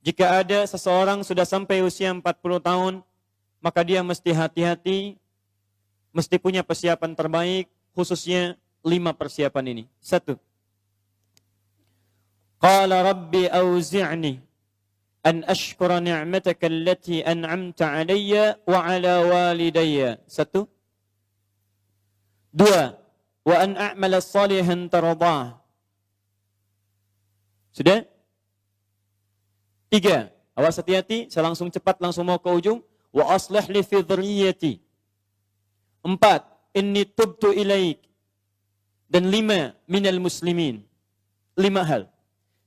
Jika ada seseorang sudah sampai usia 40 tahun, maka dia mesti hati-hati, mesti punya persiapan terbaik, khususnya 5 persiapan ini. 1. Qala rabbi auzi'ni an ashkura ni'mataka allati an'amta 'alayya wa 'ala walidayya. 1. 2. Wa an a'mala salihan tardah. Sudah? 3. Awas hati-hati, saya langsung cepat, langsung mau ke ujung. Wa aslih li fi dhurriyyati. 4. Inni tubtu ilaik. Dan 5. Minal muslimin. 5 hal.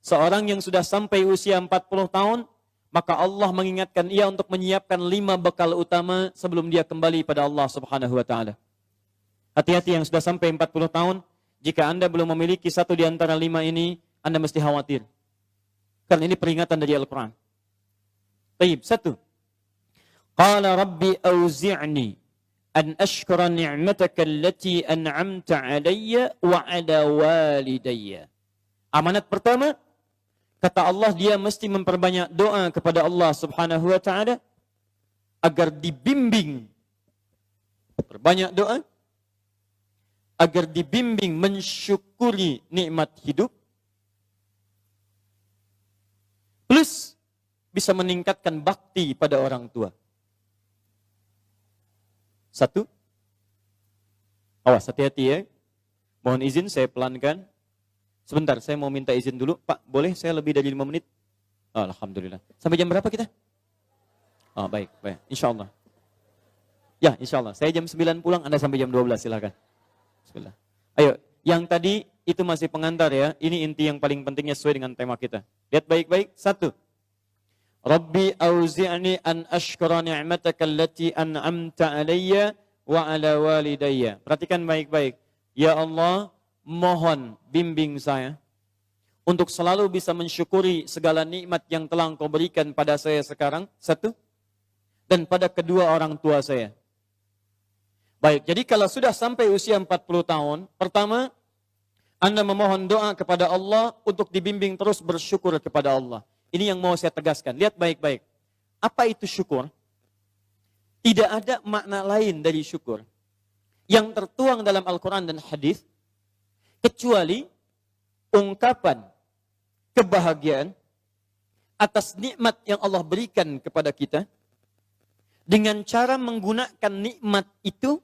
Seorang yang sudah sampai usia 40 tahun, maka Allah mengingatkan ia untuk menyiapkan 5 bekal utama sebelum dia kembali pada Allah Subhanahu wa taala. Hati-hati yang sudah sampai 40 tahun, jika Anda belum memiliki satu di antara 5 ini, Anda mesti khawatir. Karena ini peringatan dari Al-Quran. Taib, 1. Qala rabbi auzi'ni an ashkura ni'mataka allati an'amta 'alayya wa 'ala walidayya. Amanat pertama, kata Allah, dia mesti memperbanyak doa kepada Allah Subhanahu wa taala agar dibimbing. Perbanyak doa agar dibimbing mensyukuri nikmat hidup, plus bisa meningkatkan bakti pada orang tua. 1. Awas, hati-hati ya. Mohon izin saya pelankan. Sebentar, saya mau minta izin dulu. Pak, boleh saya lebih dari 5 menit? Oh, alhamdulillah. Sampai jam berapa kita? Oh, baik. Insya Allah. Ya, insya Allah. Saya jam 9 pulang, Anda sampai jam 12, silakan. Bismillah. Ayo, yang tadi itu masih pengantar ya. Ini inti yang paling pentingnya sesuai dengan tema kita. Lihat baik-baik. 1. Rabbi auzi'ni an ashkura ni'mataka allati an'amta 'alayya wa 'ala walidayya. Perhatikan baik-baik. Ya Allah, mohon bimbing saya untuk selalu bisa mensyukuri segala nikmat yang telah Engkau berikan pada saya sekarang. 1. Dan pada kedua orang tua saya. Baik, jadi kalau sudah sampai usia 40 tahun, pertama, Anda memohon doa kepada Allah untuk dibimbing terus bersyukur kepada Allah. Ini yang mau saya tegaskan. Lihat baik-baik. Apa itu syukur? Tidak ada makna lain dari syukur yang tertuang dalam Al-Quran dan hadis kecuali ungkapan kebahagiaan atas nikmat yang Allah berikan kepada kita dengan cara menggunakan nikmat itu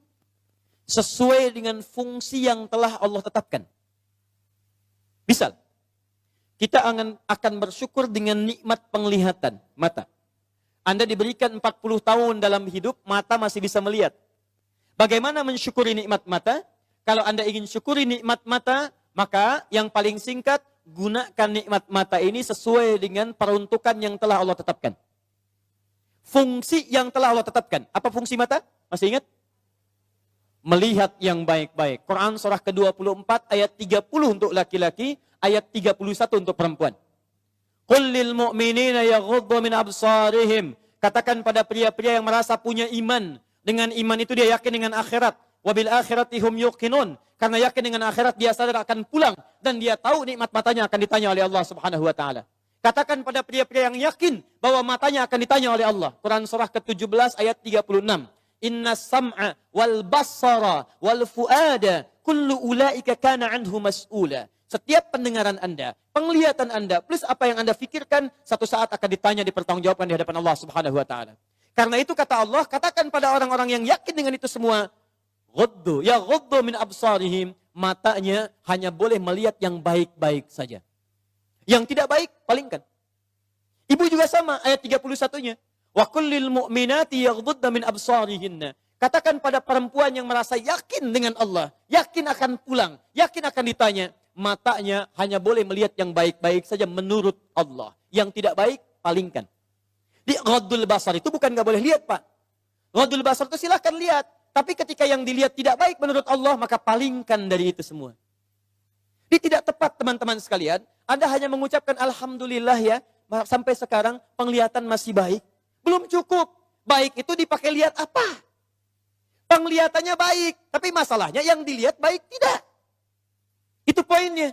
sesuai dengan fungsi yang telah Allah tetapkan. Misal, kita akan bersyukur dengan nikmat penglihatan, mata. Anda diberikan 40 tahun dalam hidup, mata masih bisa melihat. Bagaimana mensyukuri nikmat mata? Kalau Anda ingin syukuri nikmat mata, maka yang paling singkat, gunakan nikmat mata ini sesuai dengan peruntukan yang telah Allah tetapkan. Fungsi yang telah Allah tetapkan. Apa fungsi mata? Masih ingat? Melihat yang baik-baik. Quran surah ke-24 ayat 30 untuk laki-laki, ayat 31 untuk perempuan. Qul lil mu'minina yaghuddu min absarihim. Katakan pada pria-pria yang merasa punya iman. Dengan iman itu dia yakin dengan akhirat. Wabil akhirati hum yuqinun. Karena yakin dengan akhirat dia sadar akan pulang. Dan dia tahu nikmat matanya akan ditanya oleh Allah Subhanahu wa ta'ala. Katakan pada pria-pria yang yakin bahwa matanya akan ditanya oleh Allah. Quran surah ke-17 ayat 36. Inna sam'a wal basara wal fuada kullu ulaika kana anhu mas'ula. Setiap pendengaran Anda, penglihatan Anda, plus apa yang Anda fikirkan, satu saat akan ditanya, dipertanggungjawabkan di hadapan Allah Subhanahu wa ta'ala. Karena itu kata Allah, katakan pada orang-orang yang yakin dengan itu semua, ghuddu min absarihim, matanya hanya boleh melihat yang baik-baik saja. Yang tidak baik, palingkan. Ibu juga sama, ayat 31-nya. Wa kullil mu'minati yaghdudna min absarihinna. Katakan pada perempuan yang merasa yakin dengan Allah, yakin akan pulang, yakin akan ditanya, matanya hanya boleh melihat yang baik-baik saja menurut Allah. Yang tidak baik, palingkan. Di ghaddul basar itu bukan nggak boleh lihat, Pak. Ghaddul basar itu silahkan lihat. Tapi ketika yang dilihat tidak baik menurut Allah, maka palingkan dari itu semua. Ini tidak tepat, teman-teman sekalian. Anda hanya mengucapkan Alhamdulillah ya, sampai sekarang penglihatan masih baik. Belum cukup. Baik itu dipakai lihat apa? Penglihatannya baik. Tapi masalahnya yang dilihat baik tidak. Itu poinnya.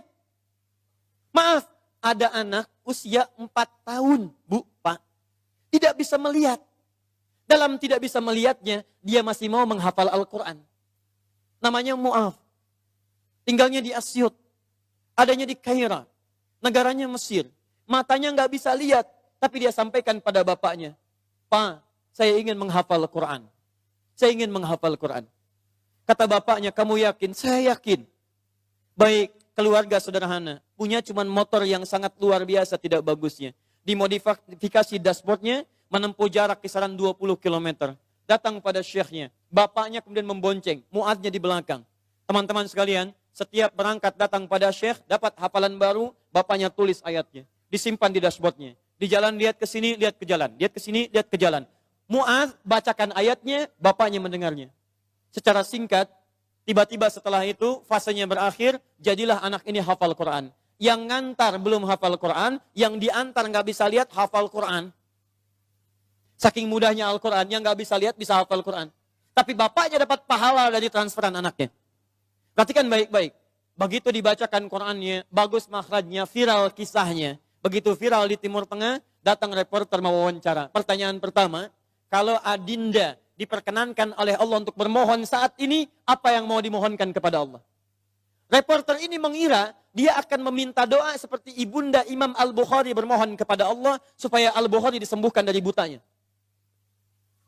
Maaf, ada anak usia 4 tahun, Bu, tidak bisa melihat. Dalam tidak bisa melihatnya, dia masih mau menghafal Al-Quran. Namanya Mu'adh. Tinggalnya di Asyut. Adanya di Kaira. Negaranya Mesir. Matanya nggak bisa lihat. Tapi dia sampaikan pada bapaknya. Pak, saya ingin menghafal Al-Quran. Saya ingin menghafal Al-Quran. Kata bapaknya, kamu yakin? Saya yakin. Baik, keluarga sederhana. Punya cuman motor yang sangat luar biasa tidak bagusnya. Dimodifikasi dashboardnya, menempuh jarak kisaran 20 km. Datang pada syekhnya. Bapaknya kemudian membonceng. Mu'adznya di belakang. Teman-teman sekalian, setiap berangkat datang pada syekh, dapat hafalan baru, bapaknya tulis ayatnya. Disimpan di dashboardnya. Di jalan lihat ke sini, lihat ke jalan. Lihat ke sini, lihat ke jalan. Mu'adz bacakan ayatnya, bapaknya mendengarnya. Secara singkat, tiba-tiba setelah itu, fasenya berakhir, jadilah anak ini hafal Quran. Yang ngantar belum hafal Quran, yang diantar nggak bisa lihat, hafal Quran. Saking mudahnya Al-Quran, yang nggak bisa lihat, bisa hafal Quran. Tapi bapaknya dapat pahala dari transferan anaknya. Perhatikan baik-baik. Begitu dibacakan Qurannya, bagus makhrajnya, viral kisahnya. Begitu viral di Timur Tengah, datang reporter mewawancara. Pertanyaan pertama, kalau adinda diperkenankan oleh Allah untuk bermohon saat ini, apa yang mau dimohonkan kepada Allah? Reporter ini mengira dia akan meminta doa seperti ibunda Imam Al-Bukhari bermohon kepada Allah supaya Al-Bukhari disembuhkan dari butanya.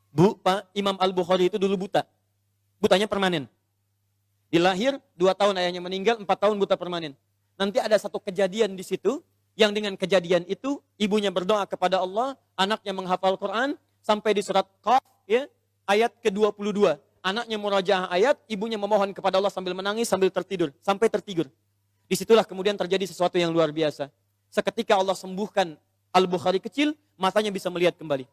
Bu, Pak, Imam Al-Bukhari itu dulu buta. Butanya permanen. Dilahir, 2 tahun ayahnya meninggal, 4 tahun buta permanen. Nanti ada satu kejadian di situ, yang dengan kejadian itu, ibunya berdoa kepada Allah, anaknya menghafal Quran, sampai di surat Qaf, ya, ayat ke-22. Anaknya murajaah ayat, ibunya memohon kepada Allah sambil menangis, sambil tertidur. Sampai tertidur. Disitulah kemudian terjadi sesuatu yang luar biasa. Seketika Allah sembuhkan Al-Bukhari kecil, matanya bisa melihat kembali.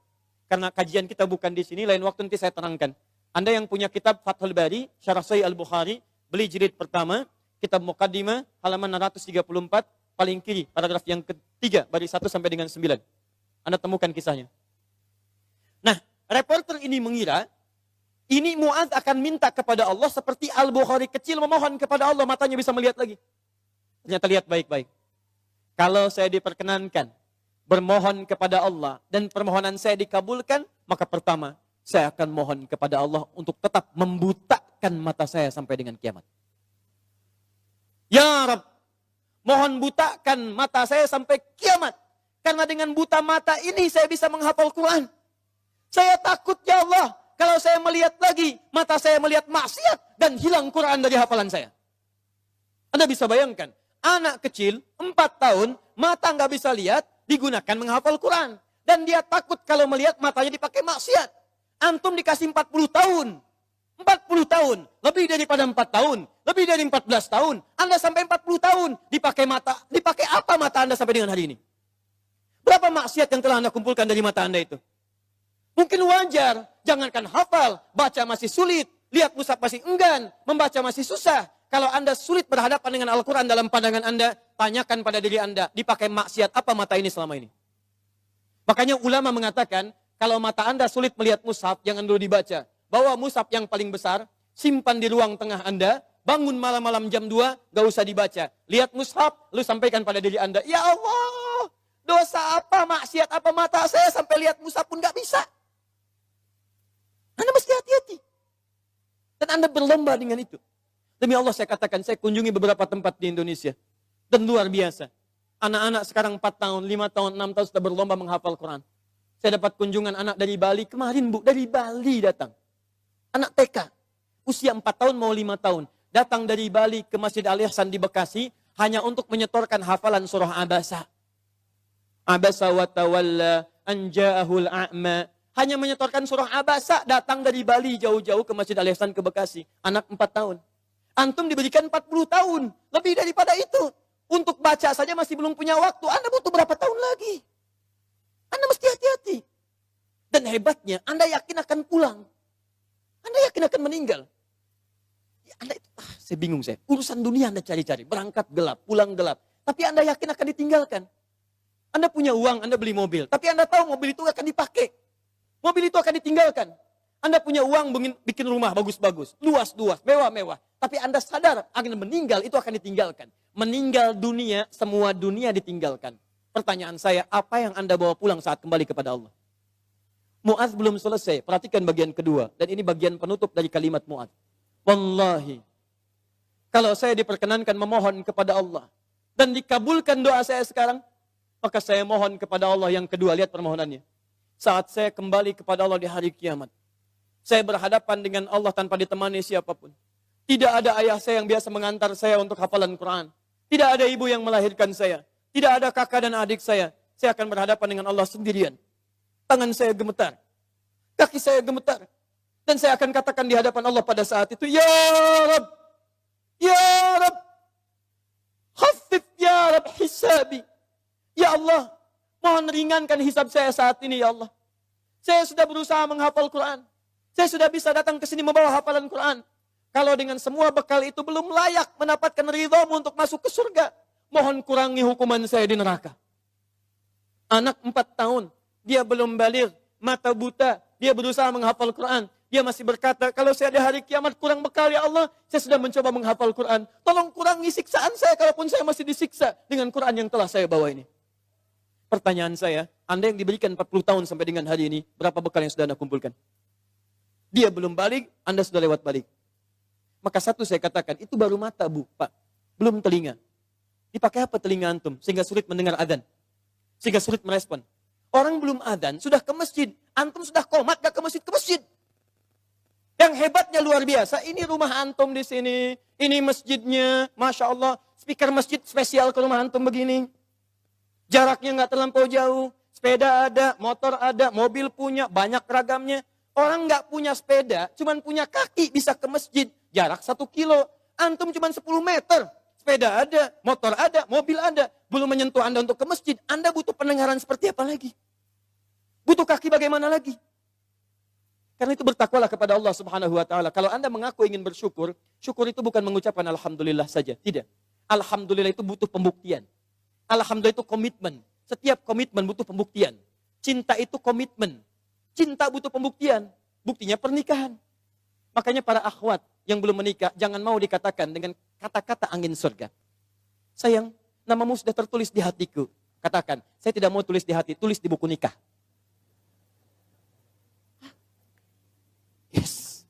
Karena kajian kita bukan di sini, lain waktu nanti saya terangkan. Anda yang punya kitab Fathul Bari, Syarah Sahih Al-Bukhari, beli jilid pertama, kitab Muqaddimah, halaman 634, paling kiri, paragraf yang ketiga, baris 1 sampai dengan 9. Anda temukan kisahnya. Nah, reporter ini mengira, ini Mu'adz akan minta kepada Allah seperti Al-Bukhari kecil memohon kepada Allah, matanya bisa melihat lagi. Ternyata lihat baik-baik. Kalau saya diperkenankan bermohon kepada Allah dan permohonan saya dikabulkan, maka pertama, saya akan mohon kepada Allah untuk tetap membutakan mata saya sampai dengan kiamat. Ya Rabb, mohon butakan mata saya sampai kiamat. Karena dengan buta mata ini saya bisa menghafal Quran. Saya takut ya Allah, kalau saya melihat lagi, mata saya melihat maksiat dan hilang Quran dari hafalan saya. Anda bisa bayangkan, anak kecil 4 tahun, mata nggak bisa lihat, digunakan menghafal Quran. Dan dia takut kalau melihat matanya dipakai maksiat. Antum dikasih 40 tahun. 40 tahun. Lebih daripada 4 tahun. Lebih dari 14 tahun. Anda sampai 40 tahun. Dipakai mata. Dipakai apa mata Anda sampai dengan hari ini? Berapa maksiat yang telah Anda kumpulkan dari mata Anda itu? Mungkin wajar. Jangankan hafal. Baca masih sulit. Lihat mushaf masih enggan. Membaca masih susah. Kalau Anda sulit berhadapan dengan Al-Quran dalam pandangan Anda, tanyakan pada diri Anda, dipakai maksiat apa mata ini selama ini? Makanya ulama mengatakan, kalau mata Anda sulit melihat mushaf, jangan dulu dibaca. Bawa mushaf yang paling besar, simpan di ruang tengah Anda, bangun malam-malam jam 2, gak usah dibaca. Lihat mushaf, lalu sampaikan pada diri Anda, ya Allah, dosa apa, maksiat apa mata saya sampai lihat mushaf pun gak bisa. Anda mesti hati-hati. Dan Anda berlomba dengan itu. Demi Allah saya katakan, saya kunjungi beberapa tempat di Indonesia. Dan luar biasa. Anak-anak sekarang 4 tahun, 5 tahun, 6 tahun sudah berlomba menghafal Quran. Saya dapat kunjungan anak dari Bali kemarin, Bu. Dari Bali datang. Anak TK. Usia 4 tahun mau 5 tahun. Datang dari Bali ke Masjid Al-Ihsan di Bekasi. Hanya untuk menyetorkan hafalan surah Abasa. Abasa wa tawalla anja'ahul a'ma. Hanya menyetorkan surah Abasa. Datang dari Bali jauh-jauh ke Masjid Al-Ihsan ke Bekasi. Anak 4 tahun. Antum diberikan 40 tahun. Lebih daripada itu. Untuk baca saja masih belum punya waktu. Anda butuh berapa tahun lagi? Anda mesti hati-hati. Dan hebatnya, Anda yakin akan pulang. Anda yakin akan meninggal. Ya, Anda itu, saya bingung saya. Urusan dunia Anda cari-cari. Berangkat gelap, pulang gelap. Tapi Anda yakin akan ditinggalkan. Anda punya uang, Anda beli mobil. Tapi Anda tahu mobil itu akan dipakai. Mobil itu akan ditinggalkan. Anda punya uang bikin rumah bagus-bagus, luas-luas, mewah-mewah. Tapi Anda sadar akan meninggal, itu akan ditinggalkan. Meninggal dunia, semua dunia ditinggalkan. Pertanyaan saya, apa yang Anda bawa pulang saat kembali kepada Allah? Mu'adz belum selesai. Perhatikan bagian kedua. Dan ini bagian penutup dari kalimat Mu'adz. Wallahi, kalau saya diperkenankan memohon kepada Allah dan dikabulkan doa saya sekarang, maka saya mohon kepada Allah yang kedua. Lihat permohonannya. Saat saya kembali kepada Allah di hari kiamat, saya berhadapan dengan Allah tanpa ditemani siapapun. Tidak ada ayah saya yang biasa mengantar saya untuk hafalan Quran. Tidak ada ibu yang melahirkan saya. Tidak ada kakak dan adik saya. Saya akan berhadapan dengan Allah sendirian. Tangan saya gemetar. Kaki saya gemetar. Dan saya akan katakan di hadapan Allah pada saat itu, Ya Rab, Ya Rab, khaffif Ya Rab hisabi. Ya Allah, mohon ringankan hisab saya saat ini ya Allah. Saya sudah berusaha menghafal Quran. Saya sudah bisa datang ke sini membawa hafalan Quran. Kalau dengan semua bekal itu belum layak mendapatkan ridhamu untuk masuk ke surga, mohon kurangi hukuman saya di neraka. Anak 4 tahun, dia belum baligh, mata buta, dia berusaha menghafal Quran. Dia masih berkata, kalau saya di hari kiamat kurang bekal ya Allah, saya sudah mencoba menghafal Quran. Tolong kurangi siksaan saya kalaupun saya masih disiksa dengan Quran yang telah saya bawa ini. Pertanyaan saya, Anda yang diberikan 40 tahun sampai dengan hari ini, berapa bekal yang sudah Anda kumpulkan? Dia belum balik, Anda sudah lewat balik. Maka satu saya katakan, itu baru mata Bu, Pak. Belum telinga. Dipakai apa telinga antum? Sehingga sulit mendengar adzan. Sehingga sulit merespon. Orang belum adzan, sudah ke masjid. Antum sudah komat, gak ke masjid, ke masjid. Yang hebatnya luar biasa, ini rumah antum di sini. Ini masjidnya, Masya Allah. Speaker masjid spesial ke rumah antum begini. Jaraknya gak terlampau jauh. Sepeda ada, motor ada, mobil punya, banyak ragamnya. Orang gak punya sepeda, cuman punya kaki bisa ke masjid. Jarak 1 kilo. Antum cuman 10 meter. Sepeda ada, motor ada, mobil ada. Belum menyentuh Anda untuk ke masjid. Anda butuh pendengaran seperti apa lagi? Butuh kaki bagaimana lagi? Karena itu bertakwalah kepada Allah Subhanahu wa taala. Kalau Anda mengaku ingin bersyukur, syukur itu bukan mengucapkan alhamdulillah saja, tidak. Alhamdulillah itu butuh pembuktian. Alhamdulillah itu komitmen. Setiap komitmen butuh pembuktian. Cinta itu komitmen. Cinta butuh pembuktian. Buktinya pernikahan. Makanya para akhwat yang belum menikah, jangan mau dikatakan dengan kata-kata angin surga. Sayang, namamu sudah tertulis di hatiku. Katakan, saya tidak mau tulis di hati, tulis di buku nikah. Yes.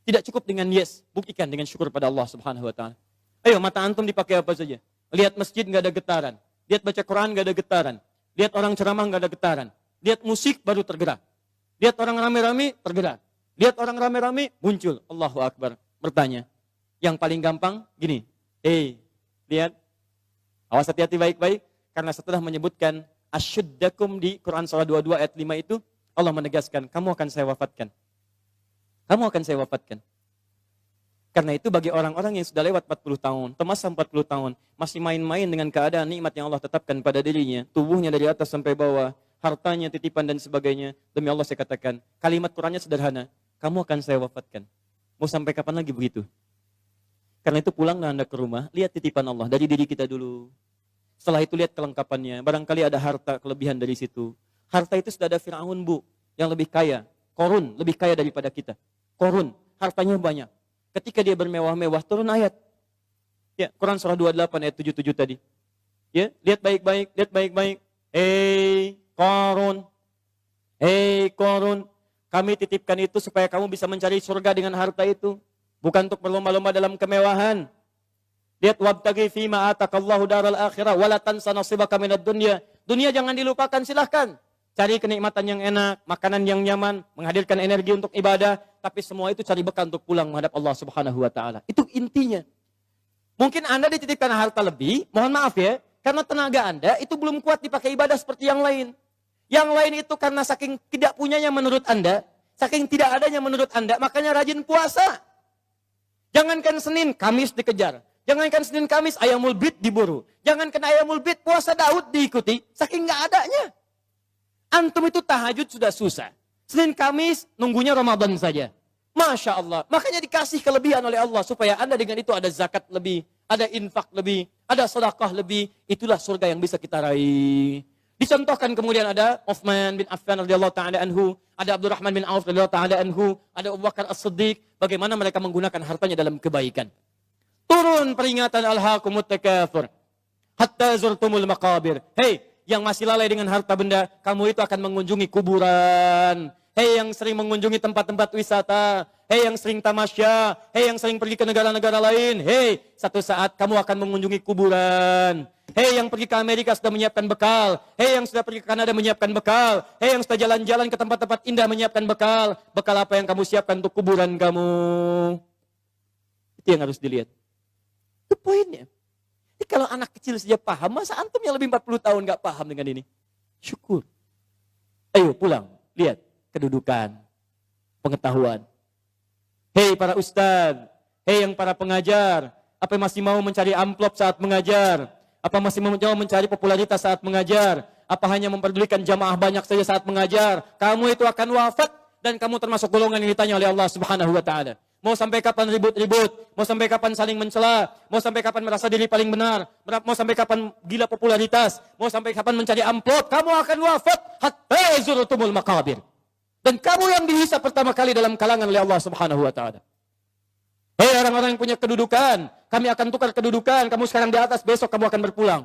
Tidak cukup dengan yes, buktikan dengan syukur pada Allah Subhanahu wa taala. Ayo, mata antum dipakai apa saja? Lihat masjid enggak ada getaran. Lihat baca Quran enggak ada getaran. Lihat orang ceramah enggak ada getaran. Lihat musik baru tergerak. Lihat orang rame-rame tergerak. Lihat orang rame-rame muncul. Allahu Akbar. Bertanya. Yang paling gampang gini. Lihat. Awas hati-hati baik-baik. Karena setelah menyebutkan asyuddakum di Quran surah 22 ayat 5 itu, Allah menegaskan, kamu akan saya wafatkan. Kamu akan saya wafatkan. Karena itu bagi orang-orang yang sudah lewat 40 tahun, masa 40 tahun, masih main-main dengan keadaan nikmat yang Allah tetapkan pada dirinya, tubuhnya dari atas sampai bawah, hartanya, titipan dan sebagainya, demi Allah saya katakan, kalimat Qurannya sederhana, kamu akan saya wafatkan. Mau sampai kapan lagi begitu? Karena itu pulanglah Anda ke rumah, lihat titipan Allah dari diri kita dulu. Setelah itu lihat kelengkapannya, barangkali ada harta kelebihan dari situ. Harta itu sudah ada Fir'aun Bu, yang lebih kaya. Korun, lebih kaya daripada kita. Korun, hartanya banyak. Ketika dia bermewah-mewah, turun ayat. Ya, Quran surah 28 ayat 77 tadi. Ya, lihat baik-baik, lihat baik-baik. Korun, Korun, kami titipkan itu supaya kamu bisa mencari surga dengan harta itu. Bukan untuk berlomba-lomba dalam kemewahan. Lihat, wabtaghi fima atakallahu daral akhirah, wala tansa nasibaka minad dunya. Dunia jangan dilupakan, silahkan. Cari kenikmatan yang enak, makanan yang nyaman, menghadirkan energi untuk ibadah, tapi semua itu cari bekal untuk pulang menghadap Allah Subhanahu wa taala. Itu intinya. Mungkin Anda dititipkan harta lebih, mohon maaf ya, karena tenaga Anda itu belum kuat dipakai ibadah seperti yang lain. Yang lain itu karena saking tidak punyanya menurut Anda, saking tidak adanya menurut Anda, makanya rajin puasa. Jangankan Senin, Kamis dikejar. Jangankan Senin, Kamis, ayamul bid diburu. Jangankan ayamul bid, puasa Daud diikuti, saking nggak adanya. Antum itu tahajud sudah susah. Senin Kamis nunggunya Ramadan saja. Masya Allah. Makanya dikasih kelebihan oleh Allah. Supaya Anda dengan itu ada zakat lebih. Ada infak lebih. Ada sedekah lebih. Itulah surga yang bisa kita raih. Dicontohkan kemudian ada Utsman bin Affan radhiyallahu ta'ala anhu. Ada Abdurrahman bin Auf radhiyallahu ta'ala anhu. Ada Abu Bakar As-Siddiq. Bagaimana mereka menggunakan hartanya dalam kebaikan. Turun peringatan alhaakumut takatsur. Hatta zurtumul maqabir. Hei, yang masih lalai dengan harta benda, kamu itu akan mengunjungi kuburan. Hei yang sering mengunjungi tempat-tempat wisata, hei yang sering tamasya, hei yang sering pergi ke negara-negara lain, hei, satu saat kamu akan mengunjungi kuburan. Hei yang pergi ke Amerika sudah menyiapkan bekal, hei yang sudah pergi ke Kanada menyiapkan bekal, hei yang sudah jalan-jalan ke tempat-tempat indah menyiapkan bekal. Bekal apa yang kamu siapkan untuk kuburan kamu? Itu yang harus dilihat. Itu poinnya. Jadi kalau anak kecil saja paham, masa antum yang lebih 40 tahun gak paham dengan ini? Syukur. Ayo pulang, lihat kedudukan, pengetahuan. Hei para ustadz, hei yang para pengajar, apa masih mau mencari amplop saat mengajar? Apa masih mau mencari popularitas saat mengajar? Apa hanya memperdulikan jamaah banyak saja saat mengajar? Kamu itu akan wafat dan kamu termasuk golongan yang ditanya oleh Allah Subhanahu wa taala. Mau sampai kapan ribut-ribut? Mau sampai kapan saling mencela? Mau sampai kapan merasa diri paling benar? Mau sampai kapan gila popularitas? Mau sampai kapan mencari amplop? Kamu akan wafat hatta zurtumul maqabir. Dan kamu yang dihisab pertama kali dalam kalangan oleh Allah Subhanahu wa taala. Hei orang-orang yang punya kedudukan, kami akan tukar kedudukan, kamu sekarang di atas, besok kamu akan berpulang.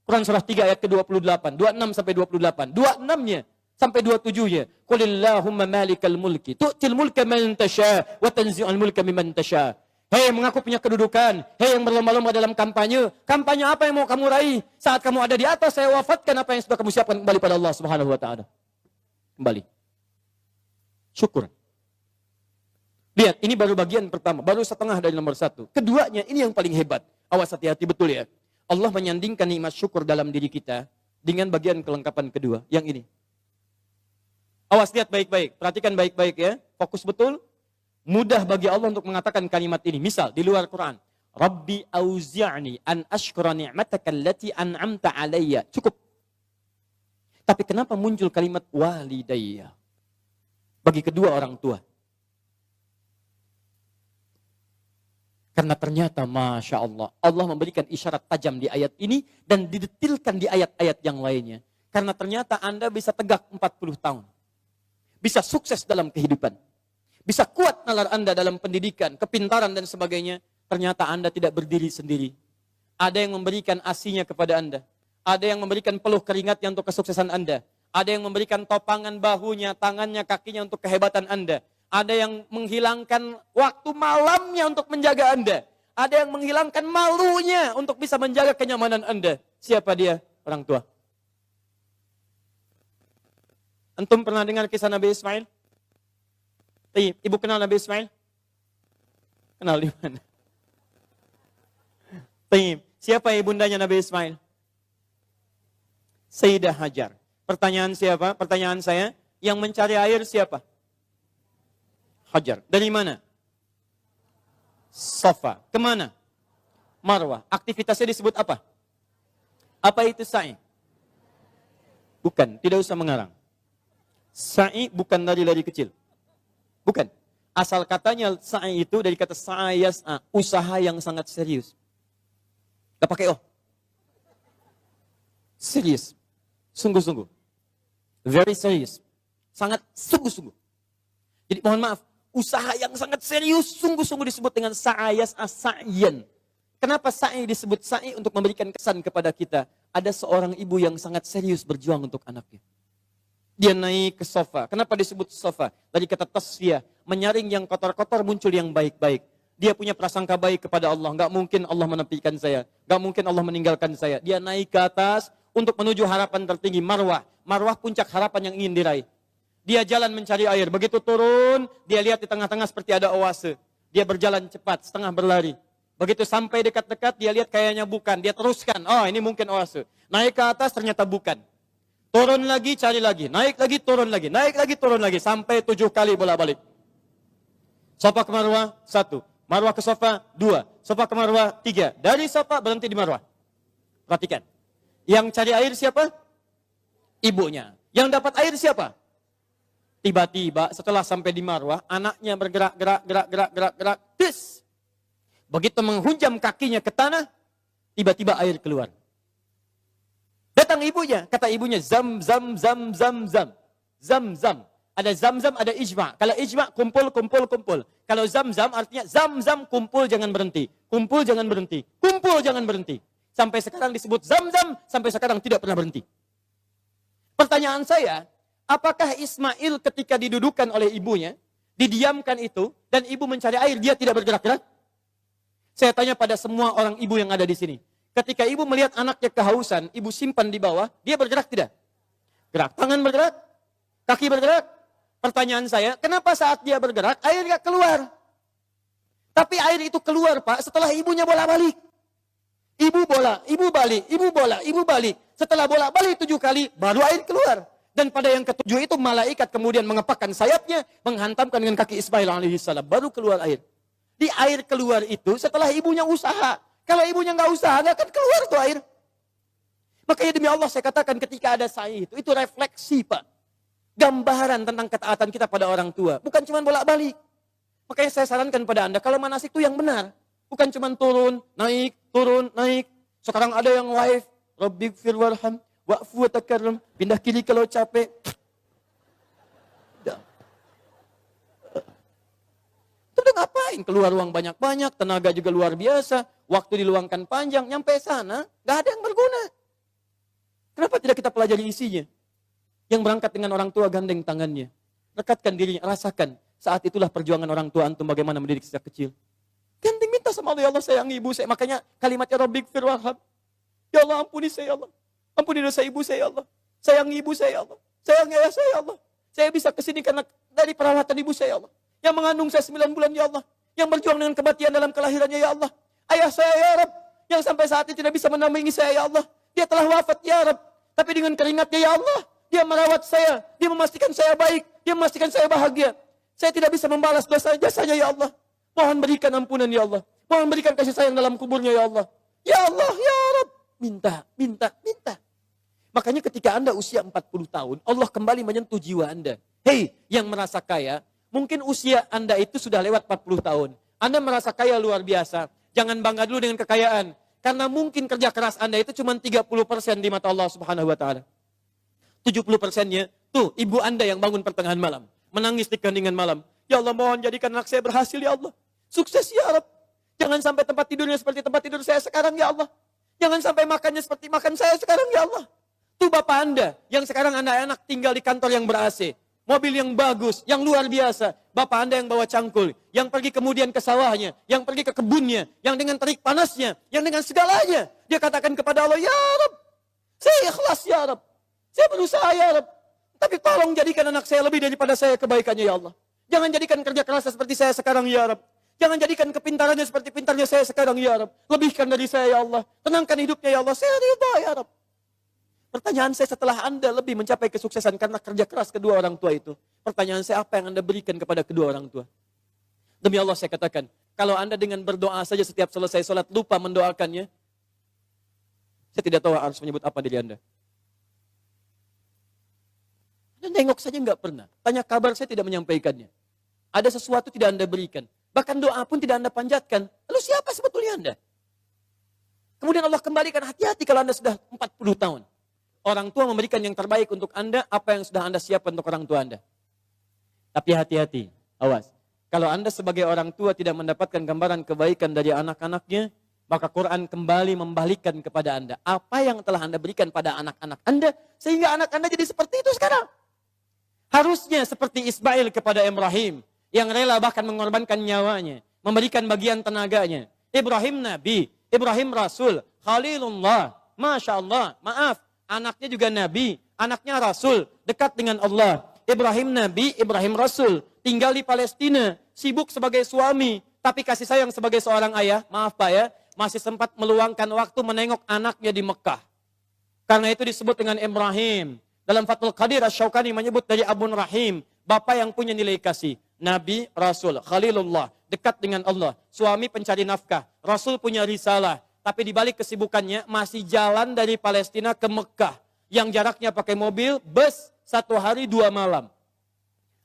Quran surah 3 ayat ke-28, 26 sampai 28. 26-nya sampai 27-nya. Qulillahumma malikal mulki, tu'til mulka man tasha, wa tanzi'ul mulka mimman tasha. Hei mengaku punya kedudukan, hei yang berlomba-lomba dalam kampanye. Kampanye apa yang mau kamu raih? Saat kamu ada di atas, saya wafatkan apa yang sudah kamu siapkan kembali pada Allah Subhanahu wa taala. Kembali. Syukur. Lihat, ini baru bagian pertama, baru setengah dari nomor 1. Keduanya, ini yang paling hebat. Awas hati-hati betul ya. Allah menyandingkan nikmat syukur dalam diri kita dengan bagian kelengkapan kedua, yang ini. Awas, lihat baik-baik, perhatikan baik-baik ya. Fokus betul. Mudah bagi Allah untuk mengatakan kalimat ini. Misal, di luar Quran. Rabbi auzi'ni an ashkura ni'mataka allati an'amta alayya. Cukup. Tapi kenapa muncul kalimat walidayya? Bagi kedua orang tua. Karena ternyata Masya Allah, Allah memberikan isyarat tajam di ayat ini dan didetilkan di ayat-ayat yang lainnya. Karena ternyata Anda bisa tegak 40 tahun. Bisa sukses dalam kehidupan. Bisa kuat nalar Anda dalam pendidikan, kepintaran dan sebagainya. Ternyata Anda tidak berdiri sendiri. Ada yang memberikan asinya kepada Anda. Ada yang memberikan peluh keringatnya untuk kesuksesan Anda. Ada yang memberikan topangan bahunya, tangannya, kakinya untuk kehebatan Anda. Ada yang menghilangkan waktu malamnya untuk menjaga Anda. Ada yang menghilangkan malunya untuk bisa menjaga kenyamanan Anda. Siapa dia? Orang tua. Antum pernah dengar kisah Nabi Ismail? Ibu kenal Nabi Ismail? Kenal di mana? Siapa ibundanya Nabi Ismail? Sayyidah Hajar. Pertanyaan siapa? Pertanyaan saya, yang mencari air siapa? Hajar. Dari mana? Safa. Kemana? Marwah. Aktivitasnya disebut apa? Apa itu sa'i? Bukan, tidak usah mengarang. Sa'i bukan lari-lari kecil. Bukan. Asal katanya sa'i itu dari kata sa'ayas'a, usaha yang sangat serius. Gak pakai oh. Serius. Sungguh-sungguh. Very serious. Sangat sungguh-sungguh. Jadi mohon maaf, usaha yang sangat serius, sungguh-sungguh disebut dengan sa'ayas as-sa'yan. Kenapa sa'i disebut sa'i? Untuk memberikan kesan kepada kita. Ada seorang ibu yang sangat serius berjuang untuk anaknya. Dia naik ke sofa. Kenapa disebut sofa? Dari kata tasfiyah. Menyaring yang kotor-kotor, muncul yang baik-baik. Dia punya prasangka baik kepada Allah. Gak mungkin Allah menepikan saya. Gak mungkin Allah meninggalkan saya. Dia naik ke atas untuk menuju harapan tertinggi, marwah. Marwah puncak harapan yang ingin diraih. Dia jalan mencari air. Begitu turun, dia lihat di tengah-tengah seperti ada oase. Dia berjalan cepat, setengah berlari. Begitu sampai dekat-dekat, dia lihat kayaknya bukan. Dia teruskan, oh ini mungkin oase. Naik ke atas, ternyata bukan. Turun lagi, cari lagi. Naik lagi, turun lagi. Naik lagi, turun lagi. Sampai 7 kali bolak-balik. Safa ke Marwah, 1. Marwah ke Safa, 2. Safa ke Marwah, 3. Dari Safa, berhenti di Marwah. Perhatikan. Yang cari air siapa? Ibunya. Yang dapat air siapa? Tiba-tiba setelah sampai di Marwah, anaknya bergerak. Tis. Begitu menghunjam kakinya ke tanah, tiba-tiba air keluar. Datang ibunya, kata ibunya, zam. Ada zam, ada ijma. Kalau ijma, kumpul. Kalau zam artinya zam, kumpul jangan berhenti. Kumpul jangan berhenti. Sampai sekarang disebut zam, sampai sekarang tidak pernah berhenti. Pertanyaan saya, apakah Ismail ketika didudukan oleh ibunya, didiamkan itu, dan ibu mencari air, dia tidak bergerak-gerak? Saya tanya pada semua orang ibu yang ada di sini. Ketika ibu melihat anaknya kehausan, ibu simpan di bawah, dia bergerak tidak? Gerak. Tangan bergerak? Kaki bergerak? Pertanyaan saya, kenapa saat dia bergerak, air nggak keluar? Tapi air itu keluar, Pak, setelah ibunya bola-balik. Ibu bola, ibu balik, ibu bola, ibu balik. Setelah bola balik 7 kali, baru air keluar. Dan pada yang ke-7 itu, malaikat kemudian mengepakkan sayapnya, menghantamkan dengan kaki Ismail alaihissalam, baru keluar air. Di air keluar itu setelah ibunya usaha. Kalau ibunya nggak usaha, nggak akan keluar tuh air. Makanya demi Allah saya katakan ketika ada sa'i itu refleksi, Pak. Gambaran tentang ketaatan kita pada orang tua. Bukan cuma bolak-balik. Makanya saya sarankan pada Anda, kalau manasik itu yang benar. Bukan cuma turun, naik. Sekarang ada yang live. Rabbighfir warham, wa'fu wa takarram. Pindah kiri kalau capek. Itu ngapain? Keluar uang banyak-banyak, tenaga juga luar biasa, waktu diluangkan panjang, nyampe sana, gak ada yang berguna. Kenapa tidak kita pelajari isinya? Yang berangkat dengan orang tua gandeng tangannya. Rekatkan dirinya, rasakan. Saat itulah perjuangan orang tua antum bagaimana mendidik sejak kecil. Gandeng minta sama Allah, ya Allah sayang ibu saya. Makanya kalimatnya Rabbighfir warham. Ya Allah ampuni saya, ya Allah. Ampuni dosa ibu saya, ya Allah. Sayang ibu saya, ya Allah. Sayang ayah saya, ya Allah. Saya bisa kesini karena dari perawatan ibu saya, ya Allah. Yang mengandung saya 9 bulan, ya Allah. Yang berjuang dengan kematian dalam kelahirannya, ya Allah. Ayah saya, ya Rabb. Yang sampai saat ini tidak bisa menampingi saya, ya Allah. Dia telah wafat, ya Rabb. Tapi dengan keringatnya, ya Allah. Dia merawat saya. Dia memastikan saya baik. Dia memastikan saya bahagia. Saya tidak bisa membalas dosa jasanya, ya Allah. Mohon berikan ampunan, ya Allah. Mohon berikan kasih sayang dalam kuburnya, ya Allah. Ya Allah, ya Rabb. Minta. Makanya ketika Anda usia 40 tahun, Allah kembali menyentuh jiwa Anda. Hei, yang merasa kaya, mungkin usia Anda itu sudah lewat 40 tahun. Anda merasa kaya luar biasa. Jangan bangga dulu dengan kekayaan. Karena mungkin kerja keras Anda itu cuma 30% di mata Allah Subhanahu wa Ta'ala. 70%-nya, tuh ibu Anda yang bangun pertengahan malam. Menangis di keheningan malam. Ya Allah, mohon jadikan anak saya berhasil, ya Allah. Sukses, ya Rabb. Jangan sampai tempat tidurnya seperti tempat tidur saya sekarang, ya Allah. Jangan sampai makannya seperti makan saya sekarang, ya Allah. Tuh Bapak Anda, yang sekarang anak-anak tinggal di kantor yang ber-AC. Mobil yang bagus, yang luar biasa. Bapak Anda yang bawa cangkul, yang pergi kemudian ke sawahnya, yang pergi ke kebunnya, yang dengan terik panasnya, yang dengan segalanya. Dia katakan kepada Allah, ya Rabb, saya ikhlas, ya Rabb. Saya berusaha, ya Rabb. Tapi tolong jadikan anak saya lebih daripada saya kebaikannya, ya Allah. Jangan jadikan kerja kerasnya seperti saya sekarang, ya Rabb. Jangan jadikan kepintarannya seperti pintarnya saya sekarang, ya Rabb. Lebihkan dari saya, ya Allah. Tenangkan hidupnya, ya Allah. Saya ridha, ya Rabb. Pertanyaan saya setelah Anda lebih mencapai kesuksesan karena kerja keras kedua orang tua itu. Pertanyaan saya, apa yang Anda berikan kepada kedua orang tua? Demi Allah saya katakan, kalau Anda dengan berdoa saja setiap selesai sholat lupa mendoakannya, saya tidak tahu harus menyebut apa diri Anda. Anda nengok saja nggak pernah. Tanya kabar saya tidak menyampaikannya. Ada sesuatu tidak Anda berikan. Bahkan doa pun tidak Anda panjatkan. Lalu siapa sebetulnya Anda? Kemudian Allah kembalikan, hati-hati kalau Anda sudah 40 tahun. Orang tua memberikan yang terbaik untuk Anda, apa yang sudah Anda siapkan untuk orang tua Anda. Tapi hati-hati, awas. Kalau Anda sebagai orang tua tidak mendapatkan gambaran kebaikan dari anak-anaknya, maka Quran kembali membalikkan kepada Anda. Apa yang telah Anda berikan pada anak-anak Anda, sehingga anak Anda jadi seperti itu sekarang. Harusnya seperti Ismail kepada Ibrahim, yang rela bahkan mengorbankan nyawanya, memberikan bagian tenaganya. Ibrahim Nabi, Ibrahim Rasul, Khalilullah, Masya Allah, maaf. Anaknya juga Nabi, anaknya Rasul, dekat dengan Allah. Ibrahim Nabi, Ibrahim Rasul, tinggal di Palestina, sibuk sebagai suami, tapi kasih sayang sebagai seorang ayah, maaf Pak ya, masih sempat meluangkan waktu menengok anaknya di Mekah. Karena itu disebut dengan Ibrahim. Dalam Fathul Qadir, Asy-Syaukani menyebut dari Abun Rahim, Bapak yang punya nilai kasih. Nabi, Rasul, Khalilullah, dekat dengan Allah. Suami pencari nafkah, Rasul punya risalah. Tapi di balik kesibukannya masih jalan dari Palestina ke Mekah. Yang jaraknya pakai mobil, bus, 1 hari 2 malam.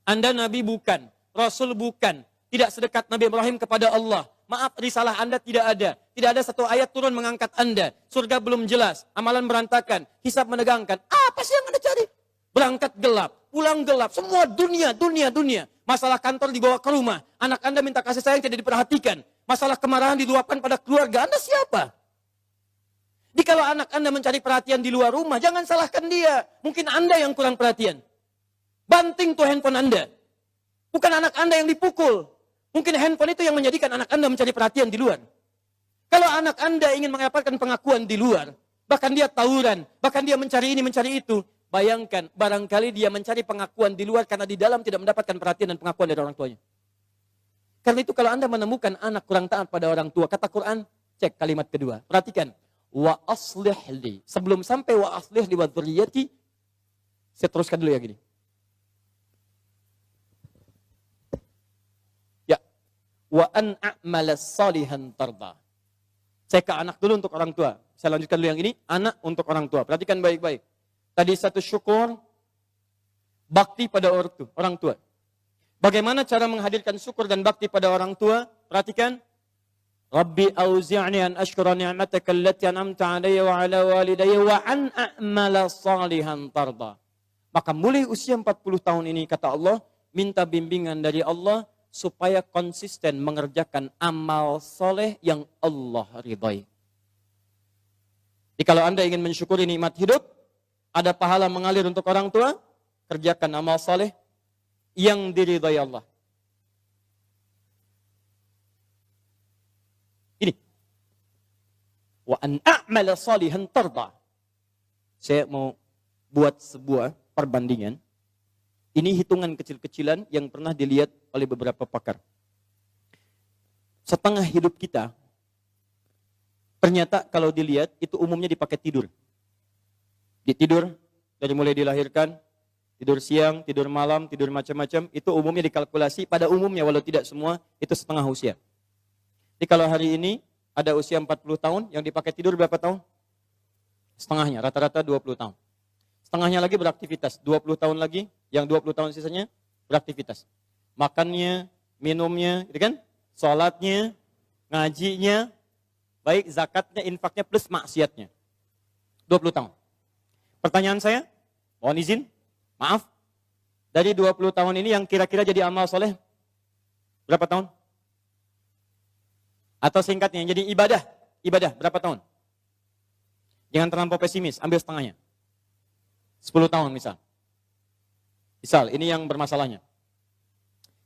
Anda Nabi bukan, Rasul bukan. Tidak sedekat Nabi Ibrahim kepada Allah. Maaf, risalah Anda tidak ada. Tidak ada satu ayat turun mengangkat Anda. Surga belum jelas, amalan berantakan, hisab menegangkan. Apa sih yang Anda cari? Berangkat gelap, pulang gelap, semua dunia. Masalah kantor dibawa ke rumah. Anak Anda minta kasih sayang tidak diperhatikan. Masalah kemarahan diluapkan pada keluarga. Anda siapa? Jikalau anak Anda mencari perhatian di luar rumah, jangan salahkan dia. Mungkin Anda yang kurang perhatian. Banting tuh handphone Anda. Bukan anak Anda yang dipukul. Mungkin handphone itu yang menjadikan anak Anda mencari perhatian di luar. Kalau anak Anda ingin mendapatkan pengakuan di luar, bahkan dia tawuran, bahkan dia mencari ini, mencari itu, bayangkan, barangkali dia mencari pengakuan di luar karena di dalam tidak mendapatkan perhatian dan pengakuan dari orang tuanya. Karena itu kalau Anda menemukan anak kurang taat pada orang tua, kata Quran, cek kalimat kedua. Perhatikan. Wa aslih li. Sebelum sampai wa aslih li wa dzurriyyati, saya teruskan dulu ya gini. Ya. Wa an a'mala salihan tarda. Saya ke anak dulu untuk orang tua. Saya lanjutkan dulu yang ini, anak untuk orang tua. Perhatikan baik-baik. Tadi satu syukur, bakti pada orang tua. Bagaimana cara menghadirkan syukur dan bakti pada orang tua? Perhatikan. Rabbi auzi'ni an ashkura ni'mataka allati an'amta 'alayya wa 'ala walidayya wa an a'mala salihan tarda. Maka mulai usia 40 tahun ini kata Allah, minta bimbingan dari Allah supaya konsisten mengerjakan amal soleh yang Allah ridhai. Jadi kalau Anda ingin mensyukuri nikmat hidup, ada pahala mengalir untuk orang tua, kerjakan amal soleh yang diridhai Allah. Ini. Wa an a'mala salihan tarda. Saya mau buat sebuah perbandingan. Ini hitungan kecil-kecilan yang pernah dilihat oleh beberapa pakar. Setengah hidup kita, ternyata kalau dilihat itu umumnya dipakai tidur. Tidur dari mulai dilahirkan, tidur siang, tidur malam, tidur macam-macam, itu umumnya dikalkulasi, pada umumnya walau tidak semua, itu setengah usia. Jadi kalau hari ini ada usia 40 tahun, yang dipakai tidur berapa tahun? Setengahnya, rata-rata 20 tahun. Setengahnya lagi beraktivitas, 20 tahun lagi, yang 20 tahun sisanya beraktivitas. Makannya, minumnya, gitu kan? Sholatnya, ngajinya, baik zakatnya, infaknya, plus maksiatnya. 20 tahun. Pertanyaan saya, mohon izin, maaf, dari 20 tahun ini yang kira-kira jadi amal soleh, berapa tahun? Atau singkatnya, jadi ibadah, berapa tahun? Jangan terlampau pesimis, ambil setengahnya. 10 tahun misal. Misal, ini yang bermasalahnya.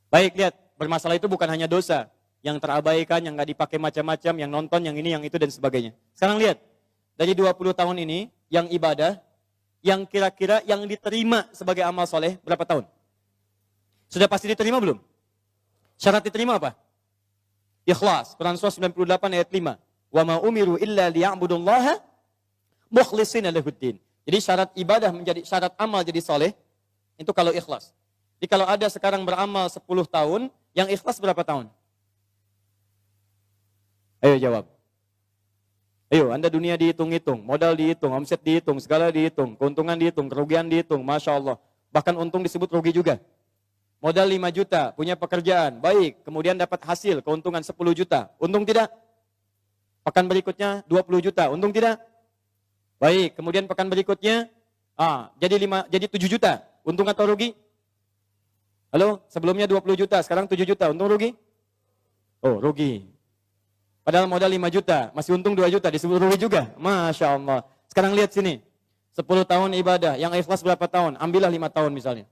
Baik, lihat, bermasalah itu bukan hanya dosa, yang terabaikan, yang nggak dipakai macam-macam, yang nonton, yang ini, yang itu, dan sebagainya. Sekarang lihat, dari 20 tahun ini, yang ibadah, yang kira-kira yang diterima sebagai amal soleh, berapa tahun? Sudah pasti diterima belum? Syarat diterima apa? Ikhlas, Quran surah 98 ayat 5. Wa ma umiru illa liya'budullaha mukhlishina lahuddin. Jadi syarat ibadah menjadi syarat amal jadi soleh, itu kalau ikhlas. Jadi kalau ada sekarang beramal 10 tahun, yang ikhlas berapa tahun? Ayo jawab. Ayo, Anda dunia dihitung-hitung, modal dihitung, omset dihitung, segala dihitung, keuntungan dihitung, kerugian dihitung, Masya Allah. Bahkan untung disebut rugi juga. Modal 5 juta, punya pekerjaan, baik, kemudian dapat hasil, keuntungan 10 juta. Untung tidak? Pekan berikutnya 20 juta, untung tidak? Baik, kemudian pekan berikutnya, jadi 7 juta, untung atau rugi? Halo, sebelumnya 20 juta, sekarang 7 juta, untung rugi? Oh, rugi. Padahal modal 5 juta, masih untung 2 juta, disebut rugi juga. Masya Allah. Sekarang lihat sini, 10 tahun ibadah, yang ikhlas berapa tahun? Ambillah 5 tahun misalnya.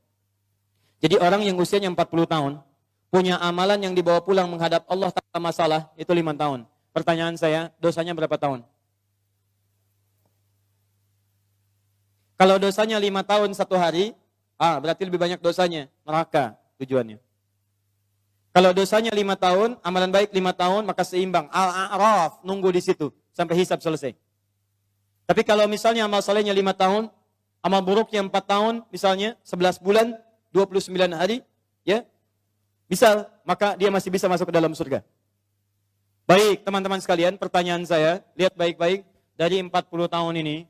Jadi orang yang usianya 40 tahun, punya amalan yang dibawa pulang menghadap Allah tanpa masalah, itu 5 tahun. Pertanyaan saya, dosanya berapa tahun? Kalau dosanya 5 tahun 1 hari, berarti lebih banyak dosanya, neraka tujuannya. Kalau dosanya 5 tahun, amalan baik 5 tahun, maka seimbang. Al-A'raf, nunggu di situ sampai hisab selesai. Tapi kalau misalnya amal solehnya 5 tahun, amal buruknya 4 tahun, misalnya 11 bulan, 29 hari, ya, misal, maka dia masih bisa masuk ke dalam surga. Baik, teman-teman sekalian, pertanyaan saya, lihat baik-baik, dari 40 tahun ini,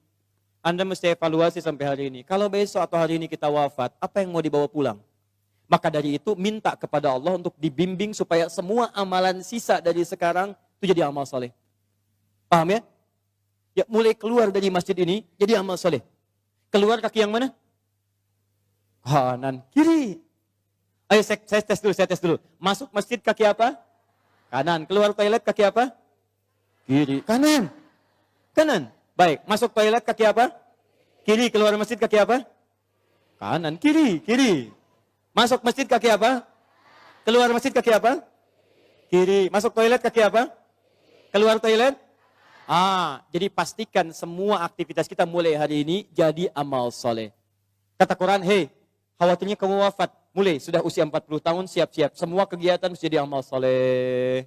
Anda mesti evaluasi sampai hari ini. Kalau besok atau hari ini kita wafat, apa yang mau dibawa pulang? Maka dari itu minta kepada Allah untuk dibimbing supaya semua amalan sisa dari sekarang itu jadi amal soleh. Paham ya? Ya mulai keluar dari masjid ini jadi amal soleh. Keluar kaki yang mana? Kanan, kiri. Ayo saya tes dulu. Masuk masjid kaki apa? Kanan. Keluar toilet kaki apa? Kiri. Kanan. Baik, masuk toilet kaki apa? Kiri, keluar masjid kaki apa? Kanan, kiri, kiri. Masuk masjid kaki apa? Keluar masjid kaki apa? Kiri. Masuk toilet kaki apa? Keluar toilet? Jadi pastikan semua aktivitas kita mulai hari ini jadi amal soleh. Kata Quran, hei, khawatirnya kamu wafat. Mulai, sudah usia 40 tahun, siap-siap. Semua kegiatan mesti jadi amal soleh.